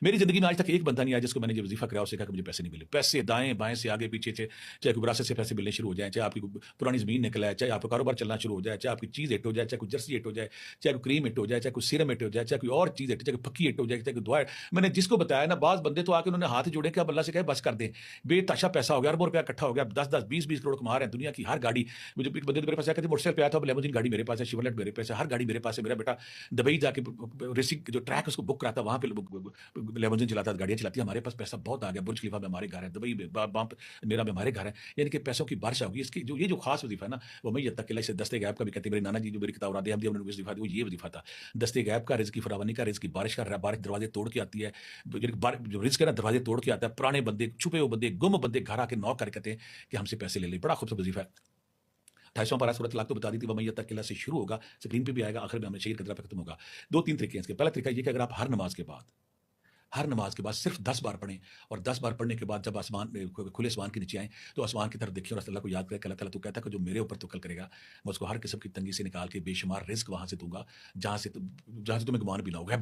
میری زندگی میں آج تک ایک بندہ نہیں آیا جس کو میں نے جو وظیفہ کرایا اسے کہا کہ مجھے پیسے نہیں ملے. پیسے دائیں بائیں سے آگے پیچھے سے، چاہے کوئی وراثت سے پیسے ملنے شروع ہو جائیں، چاہے آپ کی پرانی زمین نکل آئے، چاہے آپ کا کاروبار چلنا شروع ہو جائے، چاہے آپ کی چیز ہٹ ہو جائے، چاہے کوئی جرسی ہٹ ہو جائے، چاہے کوئی کریم ہٹ ہو جائے، چاہے کوئی سیرم ہٹ ہو جائے، چاہے کوئی اور چیز ہٹ، چاہے کوئی پکی ہٹ ہو جائے، چاہے کوئی دعا. میں نے جس کو بتایا نا، بعض بندے تو آ کے انہوں نے ہاتھ جوڑے کہ اب اللہ سے کہے بس کر دیں. بے تاشا پیسہ ہو گیا، اربوں روپیہ اکٹھا ہو گیا، 10 10 20 20 کروڑ کما رہے ہیں. دنیا کی ہر گاڑی، مجھے ایک بندے میرے پاس آیا کہ موٹر سائیکل پہ آیا تھا، لیموزین گاڑی میرے پاس ہے، شیورلیٹ میرے پاس ہے، ہر گاڑی میرے پاس ہے. میرا بیٹا دبئی جا کے ریسنگ جو ٹریک اس کو بک کراتا، وہاں پہ لیموزین چلاتا، گاڑیاں چلاتی. ہمارے پاس پیسہ بہت آ گیا، برج خلیفہ میں ہمارے گھر ہے، دبئی میں میرا میں ہمارے گھر ہے. یعنی کہ پیسوں کی بارش ہوگی. اس کی جو یہ جو خاص وظیفہ ہے نا، وہ میں تک اسے دستے غیب کا بھی کہتے ہیں. میرے نانا جی جو میری کتاب اوراد احمدیہ انہوں نے وظیفہ دیا، وہ یہ وظیفہ تھا، دستے غیب کا، رزق کی فراوانی کا، رزق کی بارش کا. بارش دروازے توڑ کے آتی ہے، جو رزق ہے نا دروازے توڑ کے آتا ہے. پرانے بندے، چھپے ہوئے بندے، گم بندے گھر آ کے نوک کر کہتے ہیں کہ ہم سے پیسے لے لیں. بڑا خوبصورت وظیفہ ہے. 28واں پارہ سورۃ طلاق تو بتا دی تھی، وَمَن يَتَّقِ اللَّهَ سے شروع ہوگا، اسکرین پہ بھی آئے گا، آخر میں ہمیں شہید قدرہ پہ ختم ہوگا. 2 3 طریقے ہیں اس کے. پہلا طریقہ یہ کہ اگر آپ ہر نماز کے بعد صرف 10 بار پڑھیں، اور 10 بار پڑھنے کے بعد جب آسمان کھلے آسمان کے نیچے آئیں تو آسمان کی طرف دیکھیں اور اللہ کو یاد کریں کہ اللہ تعالیٰ تو کہتا ہے کہ جو میرے اوپر توکل کرے گا میں اس کو ہر قسم کی تنگی سے نکال کے بے شمار رزق وہاں سے دوں گا، جہاں سے تمہیں گمان بھی نہ ہوگا.